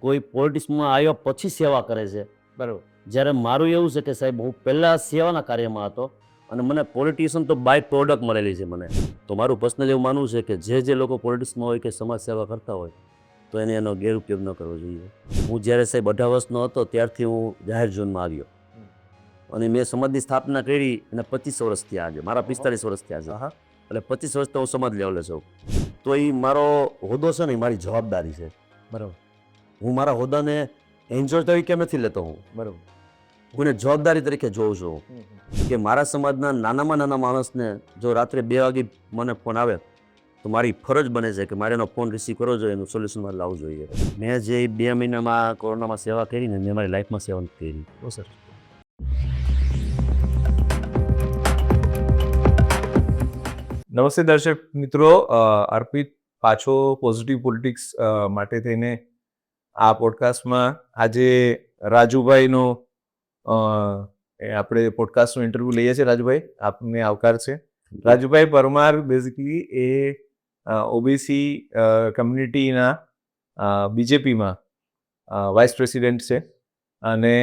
કોઈ પોલિટિક્સમાં આવ્યા પછી સેવા કરે છે. બરોબર. જ્યારે મારું એવું છે કે સાહેબ હું પહેલાં સેવાના કાર્યમાં હતો અને મને પોલિટિશિયન તો બાય પ્રોડક્ટ મળેલી છે મને. તો મારું પર્સનલ એવું માનવું છે કે જે લોકો પોલિટિક્સમાં હોય કે સમાજ સેવા કરતા હોય તો એને એનો ગેરઉપયોગ ન કરવો જોઈએ. હું જ્યારે સાહેબ 18 વર્ષનો હતો ત્યારથી હું જાહેર ઝોનમાં આવ્યો અને મેં સમાજની સ્થાપના કરી અને 25 વર્ષ થયા આજે. મારા 45 વર્ષ થયા છે. એટલે 25 વર્ષ તો હું સમાજ લેવલે છું. તો એ મારો હોદ્દો છે ને એ મારી જવાબદારી છે. બરોબર. હું મારા હોદ્દાને એન્જોય તરીકે નથી લેતો. હું બરોબર. હું એને જવાબદારી તરીકે જોઉં છું કે મારા સમાજના નાનામાં નાના માણસને જો રાત્રે 2 વાગે મને ફોન આવે તો મારી ફરજ બને છે કે મારે એનો ફોન રિસીવ કરવો જોઈએ, એનું સોલ્યુશન મારે લાવવું જોઈએ. મેં જે 2 મહિનામાં કોરોનામાં સેવા કરી ને મેં મારી લાઈફમાં સેવા નથી કરી. બહુ સર. નમસ્તે દર્શક મિત્રો, અર્પિત પાછો પોઝિટિવ પોલિટિક્સ માટે થઈને આ પોડકાસ્ટમાં આજે રાજુભાઈનો આપણે પોડકાસ્ટનો ઇન્ટરવ્યૂ લઈએ છીએ. રાજુભાઈ, આપને આવકાર છે. રાજુભાઈ પરમાર બેઝિકલી એ ઓબીસી કમ્યુનિટીના બીજેપીમાં વાઇસ પ્રેસિડેન્ટ છે અને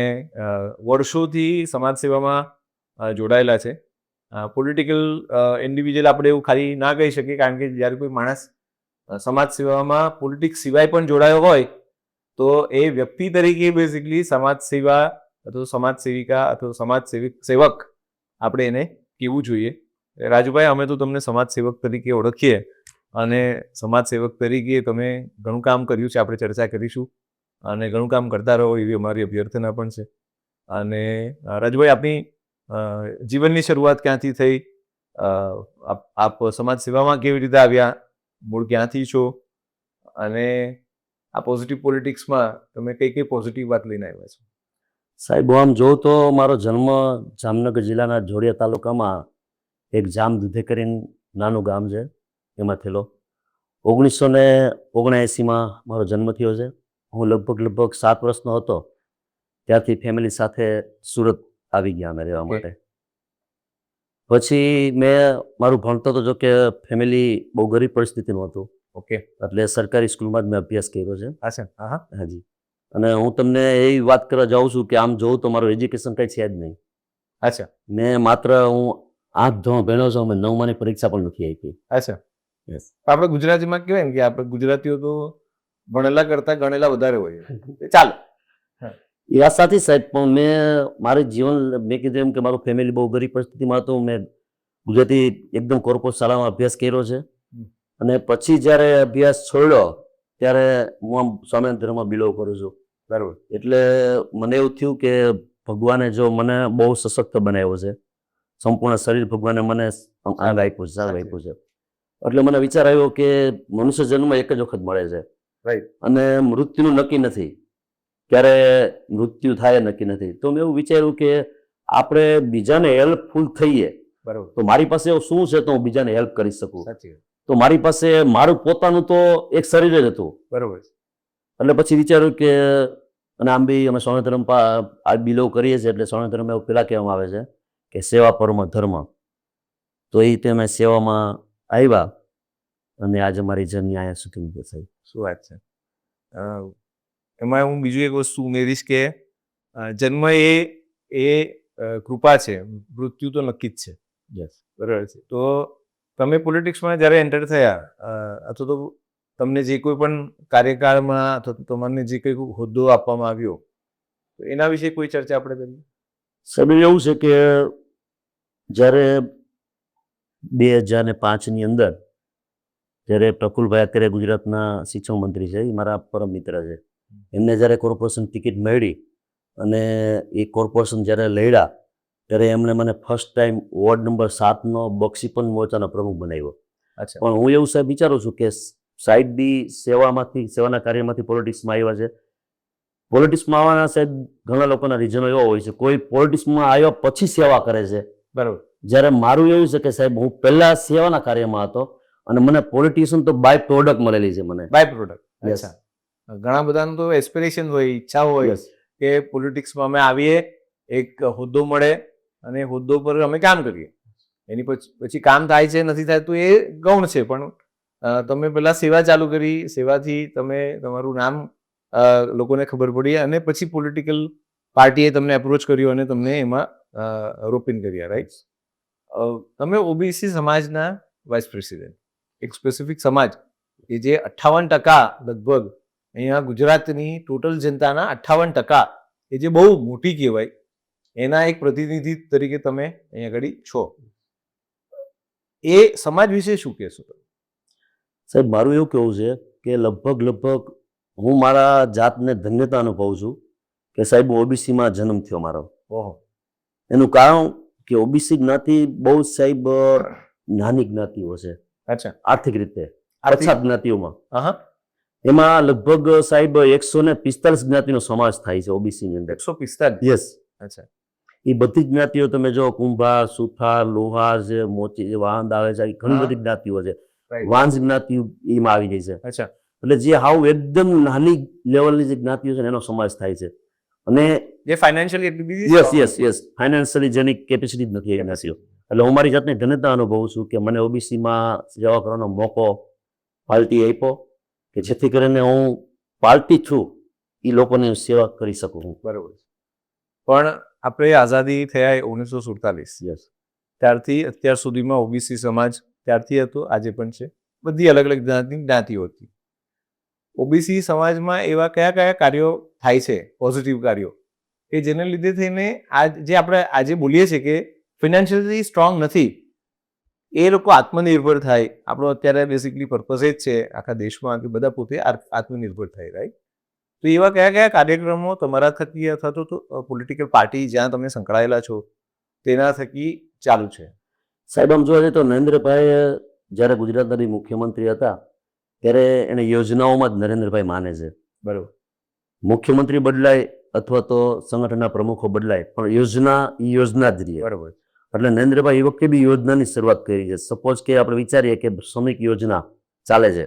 વર્ષોથી સમાજ સેવામાં જોડાયેલા છે. પોલિટિકલ ઇન્ડિવિજ્યુઅલ આપણે એવું ખાલી ના કહી શકીએ, કારણ કે જ્યારે કોઈ માણસ સમાજ સેવામાં પોલિટિક્સ સિવાય પણ જોડાયો હોય તો એ વ્યક્તિ તરીકે બેઝિકલી સમાજ સેવા અથવા સમાજ સેવિકા અથવા સમાજ સેવક આપણે એને કહેવું જોઈએ. રાજુભાઈ, અમે તો તમને સમાજ સેવક તરીકે ઓળખીએ અને સમાજ સેવક તરીકે તમે ઘણું કામ કર્યું છે, આપણે ચર્ચા કરીશું અને ઘણું કામ કરતા રહો એવી અમારી અભ્યર્થના પણ છે. અને રાજુભાઈ, આપની જીવનની શરૂઆત ક્યાંથી થઈ? આપ સમાજ સેવામાં કેવી રીતે આવ્યા? મૂળ ક્યાંથી છો? અને આ પોઝિટિવ પોલિટિક્સમાં તમે કઈ કઈ પોઝિટિવ વાત લઈને આવ્યા છો? સાહેબ, આમ જોઉં તો મારો જન્મ જામનગર જિલ્લાના જોડિયા તાલુકામાં એક જામ દૂધે કરીને નાનું ગામ છે એમાં થયેલો. 1979માં મારો જન્મ થયો છે. હું લગભગ 7 વર્ષનો હતો ત્યારથી ફેમિલી સાથે સુરત આવી ગયા અમે રહેવા માટે. પછી મેં મારું ભણતર તો જો કે ફેમિલી બહુ ગરીબ પરિસ્થિતિનું હતું. ઓકે. એટલે સરકારી સ્કૂલમાં જ મેં અભ્યાસ કર્યો છે. હા. હાજી. અને હું તમને એવી વાત કરવા જાઉં છું કે આમ જોઉં તો મારું એજ્યુકેશન કંઈ છે જ નહીં. અચ્છા. મેં માત્ર હું 8 ધોરણ ભણ્યો છું. મેં 9માની પરીક્ષા પણ નથી આપી. અચ્છા. યસ. આપણે ગુજરાતીમાં કહેવાય ને કે આપણે ગુજરાતીઓ તો ભણેલા કરતા ગણેલા વધારે હોય. ચાલો. એ વાત સાચી સાહેબ, પણ મારું જીવન મેં કીધું એમ કે મારું ફેમિલી બહુ ગરીબ પરિસ્થિતિમાં હતું. મેં ગુજરાતી એકદમ કોર્પોરેટ શાળામાં અભ્યાસ કર્યો છે અને પછી જ્યારે અભ્યાસ છોડ્યો ત્યારે હું આમ સ્વામિનારાયણ ધર્મમાં બિલોંગ કરું છું. બરાબર. એટલે મને એવું થયું કે ભગવાને જો મને બહુ સશક્ત બનાવ્યો છે, સંપૂર્ણ શરીર ભગવાને મને અંગ આપ્યું છે, સારું આપ્યું છે. એટલે મને વિચાર આવ્યો કે મનુષ્ય જન્મ એક જ વખત મળે છે. રાઈટ. અને મૃત્યુનું નક્કી નથી, ક્યારે મૃત્યુ થાય નક્કી નથી. તો મેં એવું વિચાર્યું કે આપણે બીજાને હેલ્પફુલ થઈએ. બરાબર. તો મારી પાસે એવું શું છે તો હું બીજાને હેલ્પ કરી શકું. સાચી. તો મારી પાસે મારું પોતાનું તો એક શરીર જ હતું. બરાબર. એટલે પછી વિચાર્યું કે અને આમ બી અમે સ્વામિનારાયણ ધર્મ આ બિલોંગ કરીએ છીએ એટલે સ્વામિનારાયણ ધર્મ એવું પેલા કહેવામાં આવે છે કે સેવા પરમો ધર્મ. તો એ રીતે અમે સેવામાં આવ્યા અને આજે મારી જર્ની અહીંયા સુધી મૂકે સાહેબ. શું વાત છે. એમાં હું બીજું એક વસ્તુ ઉમેરીશ કે જન્મ એ કૃપા છે, મૃત્યુ તો નક્કી જ છે. યસ. બરાબર છે. તો તમે પોલિટિક્સમાં જ્યારે એન્ટર થયા અથવા તો તમને જે કોઈ પણ કાર્યકાળમાં અથવા તમને જે કંઈ હોદ્દો આપવામાં આવ્યો તો એના વિશે કોઈ ચર્ચા આપણે કરીએ? સાહેબ, એવું છે કે જ્યારે 2005ની અંદર જ્યારે પ્રફુલભાઈ અત્યારે ગુજરાતના શિક્ષણ મંત્રી છે, એ મારા પરમ મિત્ર છે. એમને જ્યારે કોર્પોરેશન ટિકિટ મળી અને એ કોર્પોરેશન જ્યારે લડ્યા ત્યારે એમણે મને ફર્સ્ટ ટાઈમ વોર્ડ નંબર 7નો બક્ષીપન મોરચાનો પ્રમુખ બનાવ્યો. અચ્છા. પણ હું એવું સાહેબ વિચારું છું કે સાઈડ બી સેવાના કાર્યમાંથી પોલિટિક્સમાં આવ્યા છે. પોલિટિક્સમાં આવવાના સાહેબ ઘણા લોકોના રીઝનો એવા હોય છે. કોઈ પોલિટિક્સમાં આવ્યા પછી સેવા કરે છે. બરાબર. જ્યારે મારું એવું છે કે સાહેબ હું પહેલા સેવાના કાર્યમાં હતો અને મને પોલિટિશિયન તો બાય પ્રોડક્ટ મળેલી છે મને. By product. Yes. અચ્છા. ઘણા બધાનું તો એસ્પિરેશન હોય, ઈચ્છા હોય Yes. કે પોલિટિક્સમાં અમે આવીએ, એક હોદ્દો મળે અને હોદ્દો પર અમે કામ કરીએ. એની પછી કામ થાય છે નથી થાય તો એ ગૌણ છે, પણ તમે પહેલા સેવા ચાલુ કરી, સેવાથી તમે તમારું નામ લોકોને ખબર પડી અને પછી પોલિટિકલ પાર્ટીએ તમને એપ્રોચ કર્યો અને તમને એમાં રોપિન કર્યા, રાઈટ? તમે ઓબીસી સમાજના વાઇસ પ્રેસિડેન્ટ, એક સ્પેસિફિક સમાજ કે જે 58% લગભગ અહીંયા ગુજરાતની ટોટલ જનતાના 58% એ જે બહુ મોટી કહેવાય, એના એક પ્રતિનિધિ તરીકે તમે અહીંયા આગળ છો. એ સમાજ વિશે શું કહેશો તમે? સાહેબ, મારું એવું કહેવું છે કે લગભગ હું મારા જાતને ધન્યતા અનુભવું છું કે સાહેબ ઓબીસીમાં જન્મ થયો મારો. ઓહો. એનું કારણ કે ઓબીસી જ્ઞાતિ બહુ સાહેબ નાની જ્ઞાતિઓ છે અચ્છા. આર્થિક રીતે, પછાત જ્ઞાતિઓમાં. હા. એમાં લગભગ સાહેબ 145 જ્ઞાતિનો સમાવેશ થાય છે ઓબીસી ની અંદર. 145. યસ. અચ્છા. એ બધી જ્ઞાતિઓ તમે જો કુંભાર, સુથાર, લોહાર છે, મોચી, વાંદ આવે છે, આવી ઘણી બધી જ્ઞાતિઓ છે. વાંઝ જ્ઞાતિ એમાં આવી ગઈ છે. અચ્છા. એટલે જે હાવ એકદમ નાની લેવલની જે જ્ઞાતિઓ છે એનો સમાવેશ થાય છે. અને જે ફાઇનાન્શિયલી એટલી બધી યસ ફાઇનાન્શિયલી જેની કેપેસિટી જ નથી એ જ્ઞાતિઓ. એટલે હું મારી જાતને ધન્યતા અનુભવું છું કે મને ઓબીસીમાં સેવા કરવાનો મોકો પાર્ટી આપ્યો કે જેથી કરીને હું પાર્ટી થ્રુ એ લોકોની સેવા કરી શકું. બરોબર. પણ આપણે આઝાદી થયા 1947, યસ, ત્યારથી અત્યાર સુધીમાં ઓબીસી સમાજ ત્યારથી હતો, આજે પણ છે. બધી અલગ અલગ જાતની જ્ઞાતિઓ હતી. ઓબીસી સમાજમાં એવા કયા કયા કાર્યો થાય છે, પોઝિટિવ કાર્યો, કે જેને લીધે થઈને જે આપણે આજે બોલીએ છીએ કે ફિનાન્શિયલી સ્ટ્રોંગ નથી, એ લોકો આત્મનિર્ભર થાય. આપણો અત્યારે બેસિકલી પર્પઝ એ જ છે આખા દેશમાં કે બધા પોતે આત્મનિર્ભર થાય, રાઈટ? તો એવા કયા કયા કાર્યક્રમો તમારા થકી અથવા તો પોલિટિકલ પાર્ટી જ્યાં તમે સંકળાયેલા છો તેના થકી ચાલુ છે? સાહેબ, આમ જોવા જઈએ તો નરેન્દ્રભાઈ જ્યારે ગુજરાતના મુખ્યમંત્રી હતા ત્યારે એને યોજનાઓમાં જ નરેન્દ્રભાઈ માને છે. બરોબર. મુખ્યમંત્રી બદલાય અથવા તો સંગઠનના પ્રમુખો બદલાય પણ યોજના જ રહે. બરોબર. એટલે નરેન્દ્રભાઈ એ વખતે બી યોજનાની શરૂઆત કરી છે. સપોઝ કે આપણે વિચારીએ કે શ્રમિક યોજના ચાલે છે,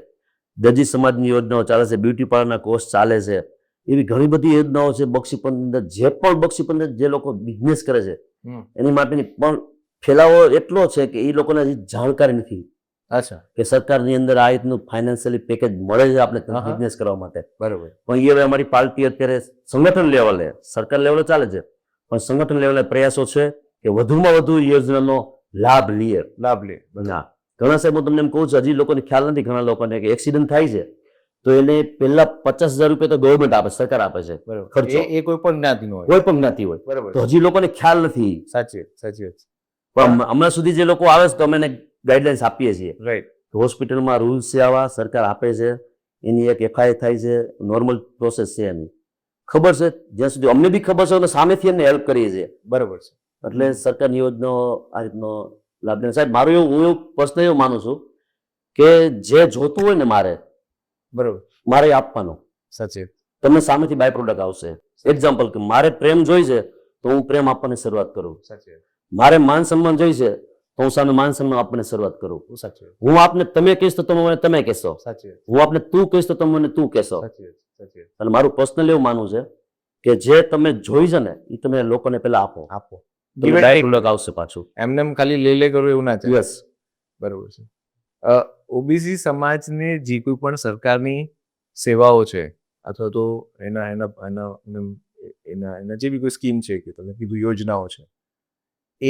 દરજી સમાજની યોજનાઓ ચાલે છે, બ્યુટી પાર્લરના કોર્સ ચાલે છે, એવી ઘણી બધી યોજનાઓ છે. બક્ષીપંદર જે પણ બક્ષીપંદર જે લોકો બિઝનેસ કરે છે એની માટેની પણ ફેલાવો એટલો છે કે એ લોકોને હજી જાણકારી નથી. અચ્છા. કે સરકારની અંદર આ રીતનું ફાઇનાન્શિયલી પેકેજ મળે છે આપણે બિઝનેસ કરવા માટે. બરોબર. પણ એ હવે અમારી પાર્ટી અત્યારે સંગઠન લેવલે, સરકાર લેવલે ચાલે છે પણ સંગઠન લેવલે પ્રયાસો છે કે વધુમાં વધુ યોજનાનો લાભ લે. હા, ઘણા સાહેબ હું તમને એમ કહું છું, હજી લોકોને ખ્યાલ નથી, ઘણા લોકોને કે એક્સિડન્ટ થાય છે તો એને પહેલા 50,000 રૂપિયા તો ગવર્મેન્ટ આપે, સરકાર આપે છે. બરોબર. ખર્ચો એ કોઈ પણ જ્ઞાતિનો હોય, કોઈ પણ જ્ઞાતિ હોય. બરોબર. તો હજી લોકોને ખ્યાલ નથી. સાચી વાત. પણ હમણાં સુધી જે લોકો આવે છે તો અમે એને ગાઈડલાઇન્સ આપીએ છીએ. રાઈટ. હોસ્પિટલમાં રૂલ્સ છે આવા, સરકાર આપે છે, એની એક એફઆઈઆર થાય છે, નોર્મલ પ્રોસેસ છે એની. ખબર છે, જ્યાં સુધી અમને બી ખબર છે અને સામેથી એમને હેલ્પ કરીએ છીએ. બરોબર છે. એટલે સરકારની યોજનાઓ આ રીતનો લાભ લે. સાહેબ, મારું હું પર્સનલી એવું માનું છું કે જે જોતું હોય ને બરોબર, મારે આપવાનું. સાચી. તમને સામેથી બાય પ્રોડક્ટ આવશે. એક્ઝામ્પલ કે મારે પ્રેમ જોઈ છે તો હું પ્રેમ આપવાની શરૂઆત કરું. સાચી. મારે માન સન્માન જોઈ છે તો હું સામે માન સન્માન આપવાની શરૂઆત કરું. સાચી. હું આપને તમે કહીશ તો તમે મને તમે કહેશો. સાચી. હું આપને તું કહીશ તો તમે મને તું કહેશો. સાચી. અને મારું પર્સનલ એવું માનવું છે કે જે તમે જોઈ છે ને એ તમે લોકોને પહેલા આપો. ડાયરેક્ટ આવશે પાછું. એમને ખાલી લે કરો એવું ના છે. યસ. બરોબર છે. ઓબીસી સમાજને જે કોઈ પણ સરકારની સેવાઓ છે અથવા તો એના જે બી કોઈ સ્કીમ છે કે તમે કીધું યોજનાઓ છે, એ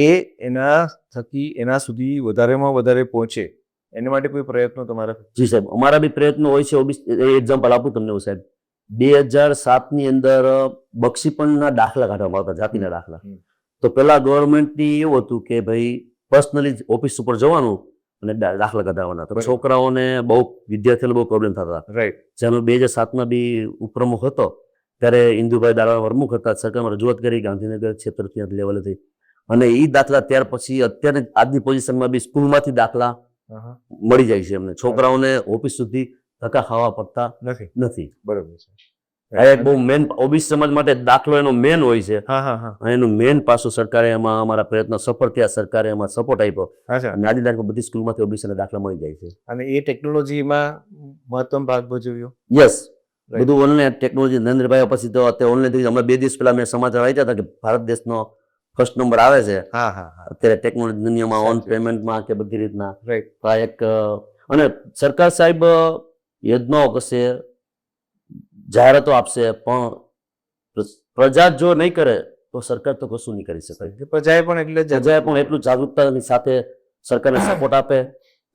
એના થકી એના સુધી વધારેમાં વધારે પહોંચે એના માટે કોઈ પ્રયત્નો તમારા? જી સાહેબ, અમારા બી પ્રયત્નો હોય છે. એક્ઝામ્પલ આપું તમને સાહેબ, 2007ની અંદર બક્ષીપણના દાખલા કાઢવામાં આવતા, જાતિના દાખલા. તો પેલા ગવર્મેન્ટની એવું હતું કે ભાઈ પર્સનલી ઓફિસ ઉપર જવાનું અને દાખલા કઢાવવાના. તો છોકરાઓને બહુ, વિદ્યાર્થીઓને બહુ પ્રોબ્લેમ થતા. રાઈટ. જેનો 2007માં બી ઉપપ્રમુખ હતો ત્યારે ઇન્દુભાઈ દાડા પ્રમુખ હતા. સરકારમાં રજૂઆત કરી ગાંધીનગર ક્ષેત્રથી લેવલેથી, અને એ દાખલા ત્યાર પછી અત્યારે આજની પોઝિશનમાં બી સ્કૂલમાંથી દાખલા મળી જાય છે એમને. છોકરાઓને ઓફિસ સુધી ધક્કા ખાવા પડતા નથી. બરોબર છે. એક બહુ મેન ઓબીસી સમાજ માટે દાખલો એનો મેન હોય છે. એનું મેન પાછું સરકારે એમાં અમારા પ્રયત્ન સફળ થયા, સરકારે એમાં સપોર્ટ આપ્યો અને આજની તારીખમાં બધી સ્કૂલમાંથી ઓબીસીના દાખલા મળી જાય છે. અને એ ટેકનોલોજીમાં મહત્તમ ભાગ ભજવ્યો. યસ, બધું ઓનલાઈન ટેકનોલોજી. નરેન્દ્રભાઈ પછી તો અત્યારે ઓનલાઈન. હમણાં 2 દિવસ પહેલા મેં સમાચાર વાંચ્યા હતા કે ભારત દેશનો ફર્સ્ટ નંબર આવે છે અત્યારે ટેકનોલોજી દુનિયામાં, ઓન પેમેન્ટમાં કે બધી રીતના. રાઈટ. એક અને સરકાર સાહેબ યોજનાઓ કરશે જાહેરાતો આપશે, પણ પ્રજા જો નહીં કરે તો સરકાર તો કશું નહીં કરી શકે. પ્રજાએ પણ એટલે પ્રજાએ પણ એટલું જાગૃતતાની સાથે સરકારને સપોર્ટ આપે.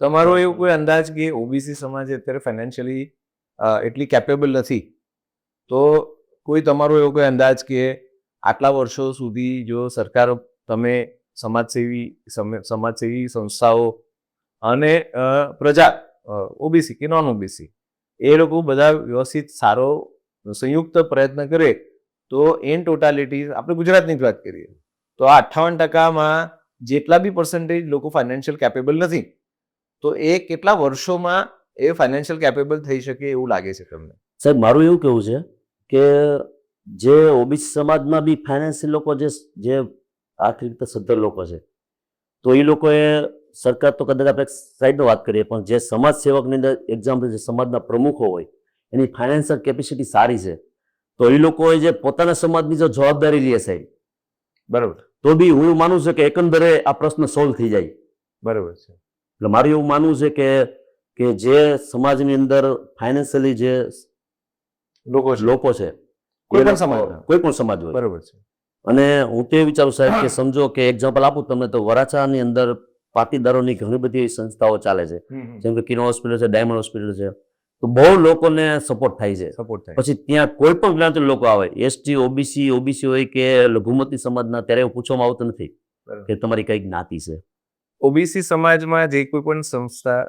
તમારો એવું કોઈ અંદાજ કે ઓબીસી સમાજ અત્યારે ફાઇનાન્શિયલી એટલી કેપેબલ નથી, તો કોઈ તમારો એવો કોઈ અંદાજ કે આટલા વર્ષો સુધી જો સરકાર, તમે સમાજસેવી સંસ્થાઓ અને પ્રજા, ઓબીસી કે નોન ઓબીસી, એ લોકો બધા વ્યવસ્થિત સારો સંયુક્ત પ્રયત્ન કરે તો ઇન ટોટાલિટી, આપણે ગુજરાતની જ વાત કરીએ તો આ 58% જેટલા બી પર્સન્ટેજ લોકો ફાઇનાન્શિયલ કેપેબલ નથી, તો એ કેટલા વર્ષોમાં એ ફાઇનાન્શિયલ કેપેબલ થઈ શકે એવું લાગે છે તમને? સાહેબ, મારું એવું કહેવું છે કે જે ઓબીસી સમાજમાં બી ફાઇનાન્શિયલ લોકો, જે આર્થિક રીતે સદ્ધર લોકો છે, તો એ લોકોએ, સરકાર તો કદાચ આપણે સાઈડનો વાત કરીએ, પણ જે સમાજ સેવકની અંદર એક્ઝામ્પલ, જે સમાજના પ્રમુખો હોય એની ફાઇનાન્શિયલ કેપેસિટી સારી છે, તો એ લોકોએ જે પોતાના સમાજની જો જવાબદારી લે સાહેબ, બરાબર, તો બી હું એવું માનું છું કે એકંદરે આ પ્રશ્ન સોલ્વ થઈ જાય. બરાબર છે. એટલે મારું એવું માનવું છે કે જે સમાજની અંદર ફાઇનાન્શિયલી જે લોકો છે, કોઈ પણ સમાજના, કોઈ પણ સમાજ હોય, બરાબર છે. અને હું તો એ વિચારું સાહેબ કે સમજો કે એક્ઝામ્પલ આપું તમને, તો વરાછાની અંદર પાટીદારોની ઘણી બધી સંસ્થાઓ ચાલે છે, જેમ કે કિરણ હોસ્પિટલ છે, ડાયમંડ હોસ્પિટલ છે, તો બહુ લોકોને સપોર્ટ થાય છે. સપોર્ટ થાય. પછી ત્યાં કોઈ પણ જ્ઞાતિના લોકો આવે, એસટી, ઓબીસી હોય કે લઘુમતી સમાજના, ત્યારે એવું પૂછવામાં આવતું નથી કે તમારી કઈ જ્ઞાતિ છે. ઓબીસી સમાજમાં જે કોઈ પણ સંસ્થા,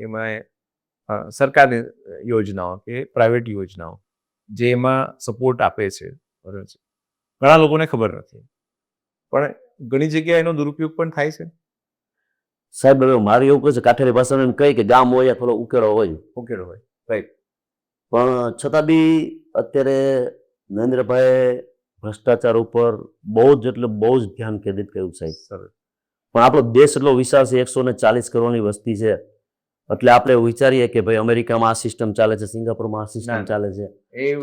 એમાં સરકારની યોજનાઓ કે પ્રાઇવેટ યોજનાઓ જે એમાં સપોર્ટ આપે છે, બરાબર છે, ઘણા લોકોને ખબર નથી, પણ ઘણી જગ્યાએ એનો દુરુપયોગ પણ થાય છે. સાહેબ, હવે મારે એવું કહે છે, કાઠિયાવાડી ભાષામાં એમ કહે કે ગામ હોય થોડો ઉકેળો હોય, હોય, રાઈટ. પણ છતાં બી અત્યારે નરેન્દ્રભાઈ ભ્રષ્ટાચાર ઉપર બહુ જ, એટલે બહુ જ ધ્યાન કેન્દ્રિત કર્યું સાહેબ. સરસ. પણ આપણો દેશ એટલો વિશાળ છે, 140 કરોડની વસ્તી છે, એટલે આપણે વિચારીએ કે ભાઈ અમેરિકામાં આ સિસ્ટમ ચાલે છે, સિંગાપુરમાં આ સિસ્ટમ ચાલે છે,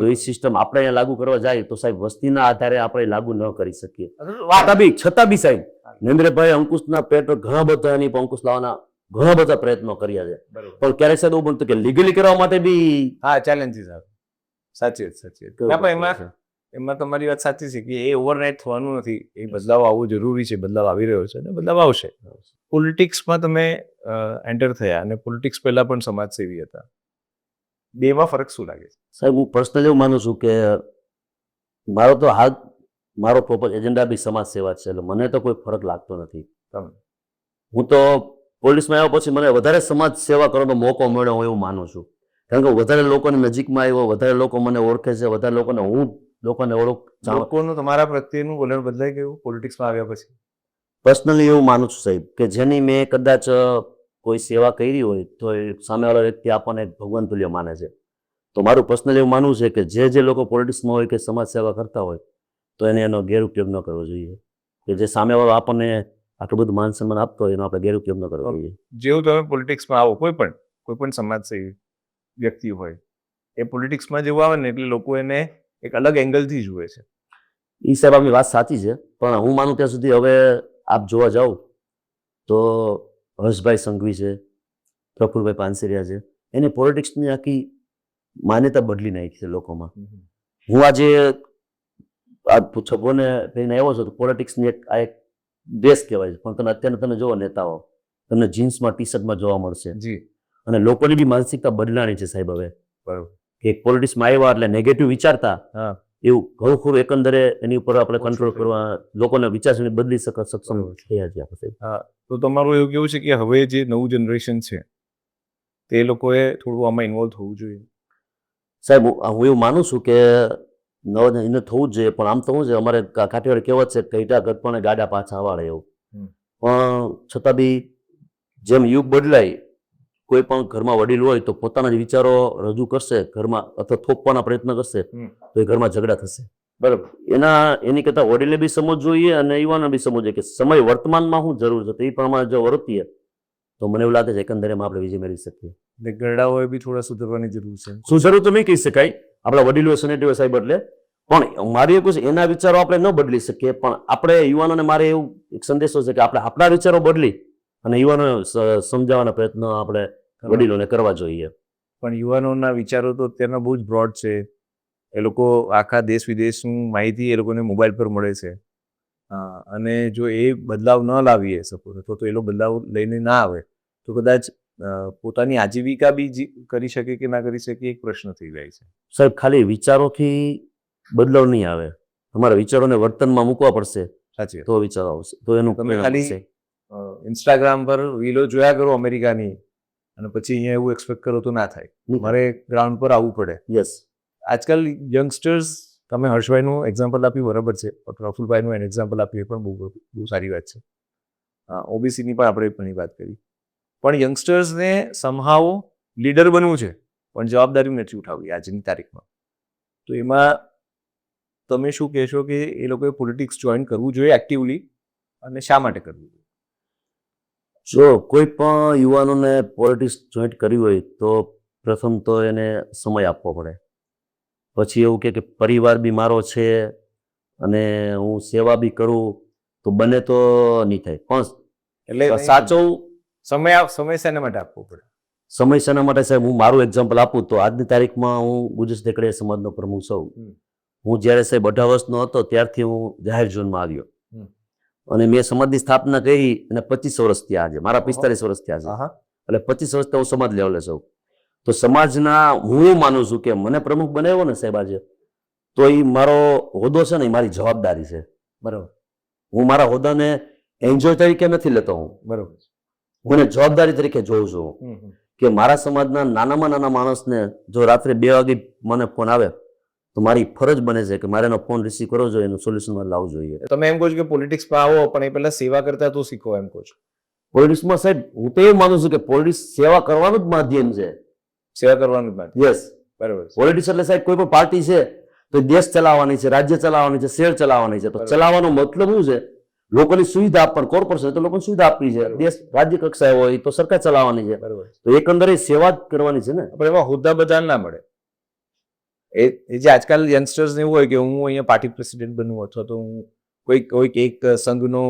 તો એ સિસ્ટમ આપણે અહીંયા લાગુ કરવા જાય તો સાહેબ વસ્તીના આધારે આપણે લાગુ ન કરી શકીએ. છતાં બી સાહેબ નરેન્દ્રભાઈ અંકુશના પેટ ઘણા બધા એની અંકુશ લાવવાના ઘણા બધા પ્રયત્નો કર્યા છે, પણ ક્યારેક સાહેબ એવું બનતું કે લીગલી કરવા માટે બી ચેલેન્જીસ આવે. સાચી વાત. એમાં તમારી વાત સાચી છે કે એ ઓવરનાઇટ થવાનું નથી, એ બદલાવ આવવો જરૂરી છે, બદલાવ આવી રહ્યો છે અને બદલાવ આવશે. પોલિટિક્સમાં તમે એન્ટર થયા અને પોલિટિક્સ પહેલા પણ સમાજસેવી હતા, બેમાં ફરક શું લાગે છે? સાહેબ, હું પર્સનલી એવું માનું છું કે મારો પ્રોપર એજન્ડા બી સમાજ સેવા છે, એટલે મને તો કોઈ ફરક લાગતો નથી. હું તો પોલિટિક્સમાં આવ્યા પછી મને વધારે સમાજ સેવા કરવાનો મોકો મળ્યો, હું એવું માનું છું, કારણ કે વધારે લોકોની નજીકમાં આવ્યો, વધારે લોકો મને ઓળખે છે, વધારે લોકોને લોકોનું તમારા પ્રત્યેનું વલણ બદલાઈ ગયું પોલિટિક્સમાં આવ્યા પછી? પર્સનલી એવું માનું છું સાહેબ કે જેની મેં કદાચ કોઈ સેવા કરી હોય તો એ સામેવાળો વ્યક્તિ આપણને ભગવાન તુલ્ય માને છે. તો મારું પર્સનલી એવું માનવું છે કે જે લોકો પોલિટિક્સમાં હોય કે સમાજ સેવા કરતા હોય તો એને એનો ગેરઉપયોગ ન કરવો જોઈએ, કે જે સામેવાળો આપણને આટલું બધું માન સન્માન આપતો હોય એનો આપણે ગેરઉપયોગ ન કરવો જોઈએ. જેવું તમે પોલિટિક્સમાં આવો, કોઈ પણ સમાજસેવી વ્યક્તિ હોય, એ પોલિટિક્સમાં જેવું આવે ને એટલે લોકો એને એક અલગ એંગલથી જુએ છે. એ સાહેબ આપની વાત સાચી છે, પણ હું માનું ત્યાં સુધી હવે આપ જોવા જાઓ તો હર્ષભાઈ સંઘવી છે, પ્રફુલભાઈ પાનસેરિયા છે, એને પોલિટિક્સની આખી માન્યતા બદલી નાખી છે લોકોમાં. હું આજે આ છબોને લઈને આવ્યો છું તો પોલિટિક્સની એક દેશ કહેવાય છે, પણ તમે અત્યારે તમે જોવો નેતાઓ તમને જીન્સમાં ટી શર્ટમાં જોવા મળશે જી, અને લોકોની બી માનસિકતા બદલાણી છે સાહેબ હવે. બરાબર, કે પોલિટિક્સમાં આવ્યા એટલે નેગેટિવ વિચારતા, એવું ઘણું ખરું એકંદરે એની ઉપર આપણે કંટ્રોલ કરવા, લોકોને વિચારસરણી બદલી સક્ષમ થયા છે આપણે. તો તમારું એવું કેવું છે કે હવે જે નવું જનરેશન છે તે લોકોએ થોડું આમાં ઇન્વોલ્વ થવું જોઈએ? સાહેબ, હું એવું માનું છું કે એને થવું જ જોઈએ, પણ આમ તો શું છે, અમારે કાઠિયાવાડી કહેવત છે કઈટા ગટપણે ગાડા પાછા વાળે એવું, પણ છતાં બી જેમ યુગ બદલાય, કોઈ પણ ઘરમાં વડીલ હોય તો પોતાના જ વિચારો રજૂ કરશે ઘરમાં, અથવા થોપવાના પ્રયત્ન કરશે તો એ ઘરમાં ઝઘડા થશે. બરાબર, એની કરતાં વડીલે બી સમજવું જોઈએ અને યુવાને બી સમજવું જોઈએ કે સમય વર્તમાનમાં શું જરૂર છે, તો એ પ્રમાણે જો વર્તીએ તો મને એવું લાગે છે એકંદરેમાં આપણે વિજય મેળવી શકીએ. ગરડાઓએ બી થોડા સુધરવાની જરૂર છે. સુધરવું તો નહીં કહી શકાય, આપણા વડીલો સેનેટિવ સાહેબ, એટલે પણ મારી એવું છે એના વિચારો આપણે ન બદલી શકીએ, પણ આપણે યુવાનોને, મારે એવું એક સંદેશો છે કે આપણે આપણા વિચારો બદલી અને યુવાનો સમજાવવાના પ્રયત્નો આપણે વડીલોને કરવા જોઈએ. પણ યુવાનોના વિચારો તો અત્યારના બહુ જ બ્રોડ છે. એ લોકો આખા દેશ વિદેશનું માહિતી એ લોકોને મોબાઈલ પર મળે છે. અને જો એ બદલાવ ન લાવીએ સપોઝ અથવા તો એ લોકો બદલાવ લઈને ના આવે તો કદાચ પોતાની આજીવિકા બી કરી શકે કે ના કરી શકે એક પ્રશ્ન થઈ જાય છે. સાહેબ ખાલી વિચારોથી બદલાવ નહીં આવે, તમારા વિચારોને વર્તનમાં મૂકવા પડશે સાચી વાત. તો વિચારો આવશે, તો એનું તમે પરિણામ ખાલી આવશે. ઇન્સ્ટાગ્રામ પર રીલો જોયા કરો અમેરિકાની અને પછી અહીંયા એવું એક્સપેક્ટ કરો તો ના થાય. મારે ગ્રાઉન્ડ પર આવવું પડે. યસ, આજકાલ યંગસ્ટર્સ, તમે હર્ષભાઈનું એક્ઝામ્પલ આપ્યું બરાબર છે, પ્રફુલભાઈનું એક્ઝામ્પલ આપ્યું એ પણ બહુ સારી વાત છે. ઓબીસીની પણ આપણે ઘણી વાત કરી, પણ યંગસ્ટર્સને સમહાવ લીડર બનવું છે પણ જવાબદારી નથી ઉઠાવવી આજની તારીખમાં. તો એમાં તમે શું કહેશો કે એ લોકોએ પોલિટિક્સ જોઈન કરવું જોઈએ એક્ટિવલી, અને શા માટે કરવું જોઈએ? જો કોઈ પણ યુવાનોને પોલિટિક્સ જોઈન્ટ કરવી હોય તો પ્રથમ તો એને સમય આપવો પડે. પછી એવું કે પરિવાર બી મારો છે અને હું સેવા બી કરું તો બને તો નહીં થાય. પણ એટલે સાચો સમય શેના માટે આપવો પડે? સમય શેના માટે સાહેબ, હું મારું એક્ઝામ્પલ આપું તો આજની તારીખમાં હું ગુજર દેકડીયા સમાજનો પ્રમુખ છું. હું જ્યારે સાહેબ 18 વર્ષનો હતો ત્યારથી હું જાહેર ઝોનમાં આવ્યો અને મેં સમાજની સ્થાપના કરી અને 25 વર્ષ થયા આજે, મારા 45 વર્ષ થયા છે, એટલે 25 વર્ષથી હું સમાજ લેવલે છું. તો સમાજના હું એવું માનું છું કે મને પ્રમુખ બનાવ્યો ને સાહેબ આજે, તો એ મારો હોદ્દો છે ને, એ મારી જવાબદારી છે. બરાબર. હું મારા હોદ્દાને એન્જોય તરીકે નથી લેતો, હું બરાબર, હું એને જવાબદારી તરીકે જોઉં છું કે મારા સમાજના નાનામાં નાના માણસને જો રાત્રે 2 વાગે મને ફોન આવે તો મારી ફરજ બને છે કે મારે એનો ફોન રિસીવ કરવો જોઈએ, એનું સોલ્યુશન મારે લાવવું જોઈએ. તમે એમ કહો છો કે પોલિટિક્સમાં આવો પણ એ પહેલા સેવા કરતા તો શીખો, એમ કહો છો? પોલિટિક્સમાં સાહેબ હું તો એવું માનું છું કે પોલિટિક્સ સેવા કરવાનું જ માધ્યમ છે. સેવા કરવાનું જ. યસ, બરાબર. પોલિટિક્સ એટલે સાહેબ કોઈ પણ પાર્ટી છે તો દેશ ચલાવવાની છે, રાજ્ય ચલાવવાની છે, શહેર ચલાવવાની છે. તો ચલાવવાનો મતલબ શું છે? લોકોની સુવિધા આપવાની. કોર્પોરેશન તો લોકોની સુવિધા આપવી છે, દેશ રાજ્ય કક્ષાએ હોય તો સરકાર ચલાવવાની છે. બરાબર. તો એકંદરે સેવા જ કરવાની છે ને. પણ એમાં હોદ્દા બધા ના મળે. એ જે આજકાલ યંગસ્ટર્સ એવું હોય કે હું અહીંયા પાર્ટી પ્રેસિડેન્ટ બનવું અથવા તો હું કોઈક એક સંઘનો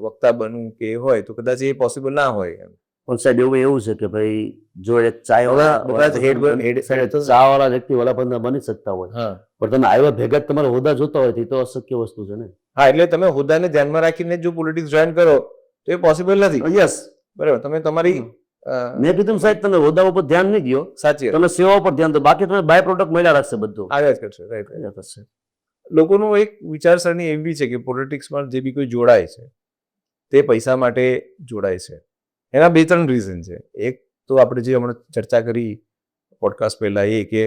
વક્તા બનવું કે હોય તો કદાચ એ પોસિબલ ના હોય. પણ સાહેબ એવું છે કે ભાઈ જો એક ચાવાળા વ્યક્તિ વડાપ્રધાન બની શકતા હોય, પણ તમે આવ્યા ભેગા તમારા હોદ્દા જોતા હોય તો અશક્ય વસ્તુ છે ને. હા, એટલે તમે હોદ્દાને ધ્યાનમાં રાખીને જો પોલિટિક્સ જોઈન કરો તો એ પોસિબલ નથી. યસ, બરાબર. તમે તમારી મેં કીધું સાહેબ તમે હોદ્દા ઉપર ધ્યાન નહીં દો, સાચી તમે સેવા ઉપર ધ્યાન દો, બાકી તમે બાય પ્રોડક્ટ મળ્યા રાખશે બધું. આવ્યા જ કરશે. રાઈટ. લોકોનું એક વિચારસરણી એવી છે કે પોલિટિક્સમાં જે બી કોઈ જોડાય છે તે પૈસા માટે જોડાય છે. એના 2-3 રીઝન છે. એક તો આપણે જે હમણાં ચર્ચા કરી પોડકાસ્ટ પહેલા, એ કે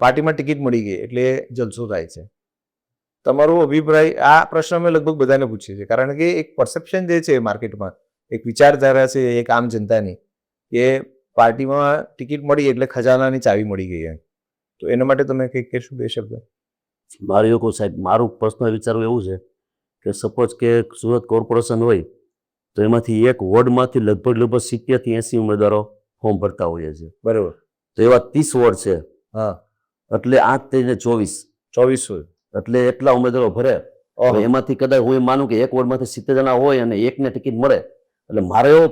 પાર્ટીમાં ટિકિટ મળી ગઈ એટલે જલસો થાય છે. તમારો અભિપ્રાય આ પ્રશ્ન અમે લગભગ બધાને પૂછીએ છીએ, કારણ કે એક પરસેપ્શન જે છે માર્કેટમાં, એક વિચારધારા છે એક આમ જનતાની કે પાર્ટીમાં ટિકિટ મળી એટલે ખજાનાની ચાવી મળી ગઈ એમ. તો એના માટે તમે કંઈક કહેશો 2 શબ્દ? મારું એવું કહું સાહેબ, મારું પર્સનલ વિચારવું એવું છે કે સપોઝ કે સુરત કોર્પોરેશન હોય તો એમાંથી એક વોર્ડમાંથી લગભગ 70 થી 80 ઉમેદવારો ફોર્મ ભરતા હોઈએ છે. બરાબર. તો એવા 30 વોર્ડ છે. હા, એટલે 8 થઈને 24 એટલે એટલા ઉમેદવારો ભરે. એમાંથી કદાચ હું એમ માનું કે એક વોર્ડમાંથી 70 જણા હોય અને એકને ટિકિટ મળે, એટલે મારો એવો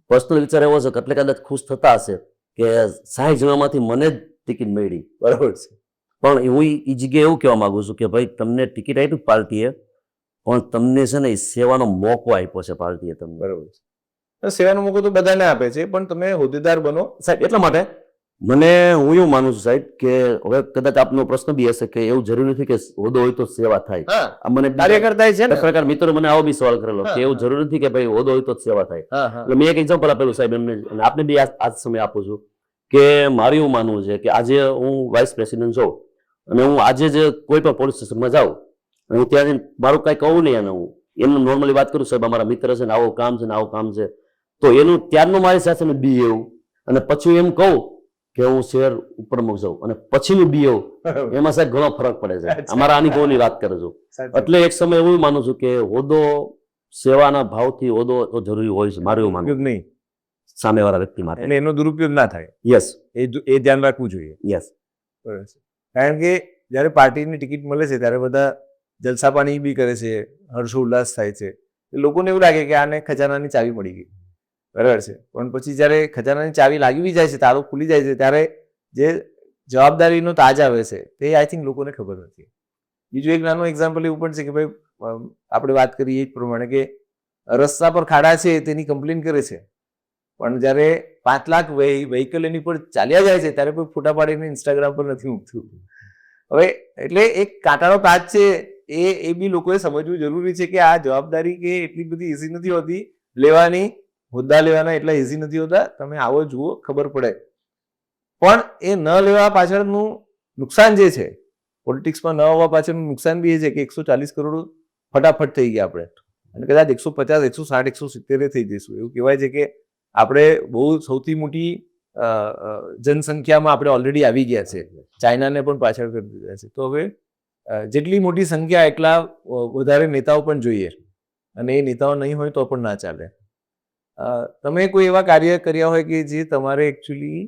પર્સનલ વિચાર એવો છે કે એટલે કદાચ ખુશ થતા હશે કે 60 જણામાંથી મને જ ટિકિટ મળી. બરાબર છે. પણ હું એ જગ્યાએ એવું કહેવા માંગુ છું કે ભાઈ તમને ટિકિટ આપી પાર્ટીએ, પણ તમને છે ને એ સેવાનો મોકો આપ્યો છે પાર્ટીએ તમને. બરાબર છે. સેવાનો મોકો તો બધાને આપે છે, પણ તમે હોદ્દેદાર બનો સાહેબ. એટલા માટે મને હું એવું માનું છું સાહેબ કે હવે કદાચ આપનો પ્રશ્ન બી હશે કે એવું જરૂરી નથી કે હોદ્દો હોય તો સેવા થાય. મને કાર્યકર્તા છે ને પ્રકાર મિત્રો મને આવો બી સવાલ કરેલો કે એવું જરૂરી નથી કે ભાઈ હોદ્દો હોય તો જ સેવા થાય. એટલે મેં એક એક્ઝામ્પલ આપેલું સાહેબ એમને, અને આપને બી આજ સમય આપું છું કે મારું એવું માનવું છે કે આજે હું વાઇસ પ્રેસિડેન્ટ છું અને હું આજે જ કોઈ પણ પોલીસ સ્ટેશનમાં જાઉં અને હું ત્યાં મારું કાંઈ કહું નહીં, અને હું એમનું નોર્મલી વાત કરું, સાહેબ અમારા મિત્ર છે ને આવું કામ છે ને આવું કામ છે, તો એનું ત્યારનું મારી સાથે બી એવું, અને પછી એમ કહું કે હું શહેર ઉપરમુખ જાઉં અને પછીનું બી એવું, એમાં સાહેબ ઘણો ફરક પડે છે. અમારા અનુભવની વાત કરું છું. એટલે એક સમય એવું માનું છું કે હોદ્દો સેવાના ભાવથી હોદ્દો તો જરૂરી હોય છે, મારું એવું માનવું નહીં સામેવાળા વ્યક્તિ માટે. એટલે એનો દુરુપયોગ ના થાય. યસ, એ ધ્યાન રાખવું જોઈએ. યસ. કારણ કે જ્યારે પાર્ટીની ટિકિટ મળે છે ત્યારે બધા જલસા પાણી બી કરે છે, હર્ષોલ્લાસ થાય છે. લોકોને એવું લાગે કે આને ખજાનાની ચાવી મળી ગઈ. બરાબર છે. પણ પછી જ્યારે ખજાનાની ચાવી લાગી બી જાય છે, તાળું ખુલી જાય છે, ત્યારે જે જવાબદારીનો તાજ આવે છે તે આઈ થિંક લોકોને ખબર નથી. બીજું એક નાનું એક્ઝામ્પલ એવું પણ છે કે ભાઈ આપણે વાત કરીએ એ જ પ્રમાણે કે રસ્તા પર ખાડા છે તેની કમ્પ્લેન કરે છે, પણ જ્યારે 5 લાખ વ્હીકલ એની પર ચાલ્યા જાય છે ત્યારે કોઈ ફોટા પાડીને ઇન્સ્ટાગ્રામ પર નથી મૂકતું. હવે એટલે એક કાંટાનો તાજ છે એ બી લોકોએ સમજવું જરૂરી છે કે આ જવાબદારી કે એટલી બધી ઇઝી નથી હોતી લેવાની, હોદ્દા લેવાના એટલા ઇઝી નથી હોતા. તમે આવો જુઓ ખબર પડે. પણ એ ન લેવા પાછળનું નુકસાન જે છે, પોલિટિક્સમાં ન હોવા પાછળનું નુકસાન બી એ છે કે 140 કરોડ ફટાફટ થઈ ગયા આપણે, અને કદાચ 150, 160, 170 થઈ જઈશું. એવું કહેવાય છે કે આપણે બહુ સૌથી મોટી જનસંખ્યામાં આપણે ઓલરેડી આવી ગયા છે, ચાઇનાને પણ પાછળ કરી દીધા છે. તો હવે જેટલી મોટી સંખ્યા એટલા વધારે નેતાઓ પણ જોઈએ, અને એ નેતાઓ નહીં હોય તો પણ ના ચાલે. તમે કોઈ એવા કાર્ય કર્યા હોય કે જે તમારે એકચ્યુઅલી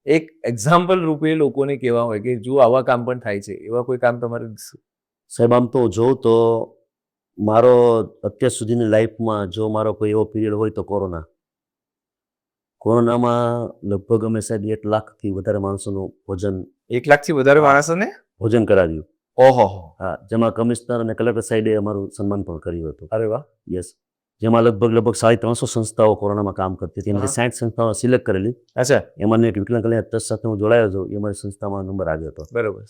એક એક્ઝામ્પલ રૂપે લોકોને કહેવા હોય કે જો આવા કામ પણ થાય છે, એવા કોઈ કામ તમારે? સાહેબ આમ તો જોઉં તો મારો અત્યાર સુધીની લાઈફમાં જો મારો કોઈ એવો પીરિયડ હોય તો કોરોનામાં લગભગ અમે સાહેબ 1 લાખથી વધારે માણસોનું 1 લાખથી વધારે માણસોને ભોજન કરાવ્યું. ઓહો. હા, જેમાં કમિશનર અને કલેક્ટર સાહેબે અમારું સન્માન પણ કર્યું હતું. અરે વાહ. યસ. જેમાં લગભગ 350 સંસ્થાઓ કોરોનામાં કામ કરતી હતી. એમાંથી 60 સંસ્થાઓ સિલેક્ટ કરેલી. અચ્છા. એમાં એક વિકલાંગ કલ્યાણ ટ્રસ્ટ સાથે હું જોડાયો હતો. એ મારી સંસ્થામાં નંબર આવ્યો હતો. બરોબર.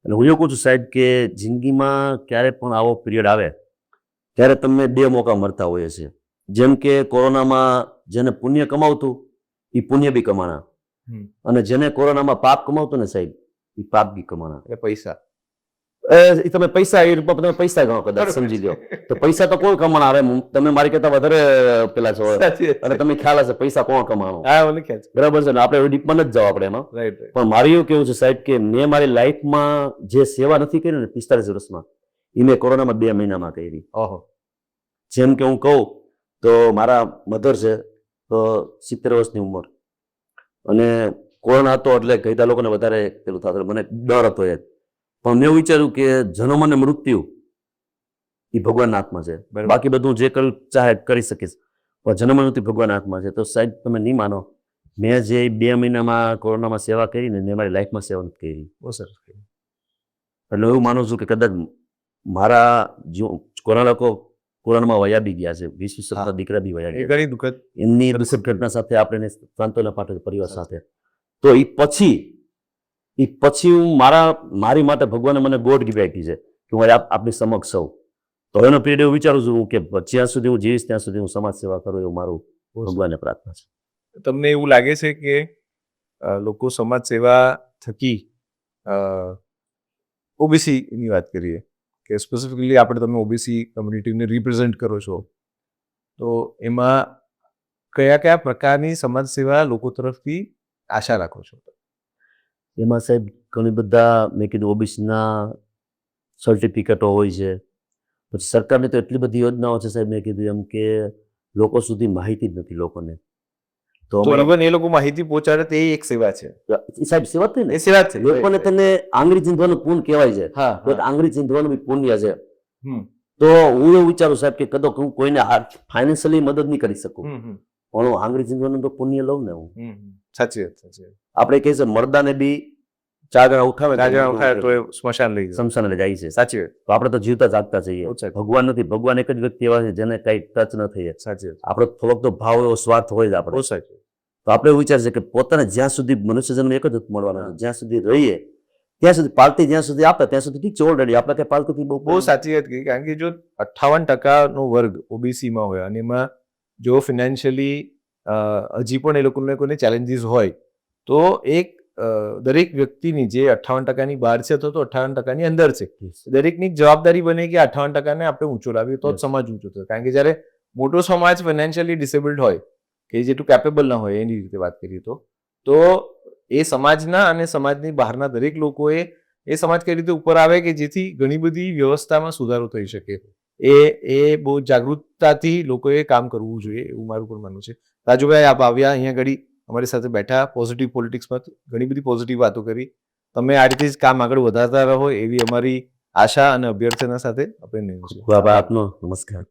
એટલે હું એવું કહું છું સાહેબ કે જિંદગીમાં ક્યારે પણ આવો પિરિયડ આવે ત્યારે તમને 2 મોકા મળતા હોય છે. જેમ કે કોરોનામાં જેને પુણ્ય કમાવતું એ પુણ્ય બી કમાણા, અને જેને કોરોનામાં પાપ કમાવતું ને સાહેબ એ પાપ બી કમાણા. એટલે પૈસા એ તમે પૈસા એ રૂપમાં તમે પૈસા ગણો કદાચ સમજી લો તો પૈસા તો કોઈ કમાણા આવે. તમે મારી કરતા વધારે પેલા છો અને તમે ખ્યાલ હશે પૈસા કોણ કમાણો. બરાબર છે ને, આપણે ડીપમાં નથી જવા આપણે એમાં. પણ મારું એવું કેવું છે સાહેબ કે મેં મારી લાઈફમાં જે સેવા નથી કરી ને 45 વર્ષમાં એ મેં કોરોનામાં 2 મહિનામાં કરી. જેમ કે હું કહું તો મારા મધર છે તો 70 વર્ષની ઉંમર, અને કોરોના હતો એટલે કઈતા લોકોને વધારે પેલું થતું, મને ડર હતો એ. પણ મેં એવું વિચાર્યું કે જન્મ અને મૃત્યુ એ ભગવાનના હાથમાં છે. બાકી બધું જે કરું ચાહે કરી શકીશ, પણ જન્મ મૃત્યુ ભગવાનના હાથમાં છે. તો સાહેબ તમે નહીં માનો, મેં જે 2 મહિનામાં કોરોનામાં સેવા કરી ને મેં મારી લાઈફમાં સેવા નથી કરી. બહુ સરસ. એટલે એવું માનું છું કે કદાચ મારા કોરોના લોકો કોરોનામાં વયા બી ગયા છે. 20-20 દીકરા બી વયા ગયા. ઘણી દુઃખદ એમની દુઃખદ ઘટના સાથે આપણે સાંત્વના પાઠવે પરિવાર સાથે. તો એ પછી હું મારી માટે ભગવાને મને ગોડ ગિફ્ટ આપી છે કે હું આપની સમક્ષ સૌ. તો એનો પીરિયડ એવું વિચારું છું કે જ્યાં સુધી હું જીવીશ ત્યાં સુધી હું સમાજ સેવા કરું એવું મારું ભગવાનને પ્રાર્થના છે. તમને એવું લાગે છે કે લોકો સમાજ સેવા થકી ઓબીસીની વાત કરીએ કે સ્પેસિફિકલી તમે ઓબીસી કમ્યુનિટીને રિપ્રેઝેન્ટ કરો છો, તો એમાં કયા કયા પ્રકારની સમાજ સેવા લોકો તરફથી આશા રાખો છો? એમાં સાહેબ ઘણી બધા મેં કીધું ઓબીસીના સર્ટિફિકેટો હોય છે. પછી સરકારની તો એટલી બધી યોજનાઓ છે સાહેબ, મેં કીધું એમ કે લોકો સુધી માહિતી જ નથી લોકોને. તો ઇવન એ લોકો માહિતી પહોંચાડે તે એક સેવા છે. સાહેબ સેવા જ એ સેવા છે. લોકોને તેને આંગળી ચીંધવાનું પુણ્ય કહેવાય છે. તો આંગળી ચીંધવાનું બી પુણ્ય છે. તો હું એવું વિચારું સાહેબ કે કદો હું કોઈને ફાઇનાન્શિયલી મદદ નહીં કરી શકું, પણ હું આંગળી ચીંધવાનું તો પુણ્ય લઉં ને. હું સાચી વાત. આપણે કહીએ છીએ મરદાને બી 4 જણા ઉઠાવે તો સ્મશાન લઈ સ્મશાને જાય છે. સાચી વાત. તો આપણે તો જીવતા જાગતા છીએ. ભગવાન નથી, ભગવાન એક જ વ્યક્તિ એવા છે જેને કઈ ટચ ન થઈ. સાચી વાત. આપણો થોડોક તો ભાવ એવો સ્વાર્થ હોય જ આપણે. તો આપણે એવું વિચાર છે કે પોતાને જ્યાં સુધી મનુષ્ય જન્મ એક જ મળવાનો, જ્યાં સુધી રહીએ ત્યાં સુધી પાલતી જ્યાં સુધી આપે ત્યાં સુધી ઠીક છે, ઓલરેડી આપણે કઈ પાલતુથી બહુ સાચી વાત કહી. કારણ કે જો 58% વર્ગ ઓબીસીમાં હોય અને એમાં જો ફિનાન્શિયલી હજી પણ એ લોકોને ચેલેન્જીસ હોય, તો એક દરેક વ્યક્તિની જે 58%ની બહાર છે તો 58%ની અંદર છે, દરેકની જવાબદારી બને કે 58%ને આપણે ઊંચો લાવીએ તો જ સમાજ ઊંચો થયો. કારણ કે જ્યારે મોટો સમાજ ફાઇનાન્શિયલી ડિસેબલ્ડ હોય કે જેટલું કેપેબલ ના હોય એની રીતે વાત કરીએ તો એ સમાજના અને સમાજની બહારના દરેક લોકોએ એ સમાજ કઈ રીતે ઉપર આવે કે જેથી ઘણી બધી વ્યવસ્થામાં સુધારો થઈ શકે. એ બહુ જાગૃતતાથી લોકોએ કામ કરવું જોઈએ એવું મારું પણ માનવું છે. રાજુભાઈ, આપ આવ્યા અહીંયા ઘડી અમારી સાથે બેઠા, પોઝિટિવ પોલિટિક્સમાં ઘણી બધી પોઝિટિવ વાતો કરી. તમે આ રીતે જ કામ આગળ વધારતા રહો એવી અમારી આશા અને અભ્યર્થના સાથે આપણે આપનો નમસ્કાર.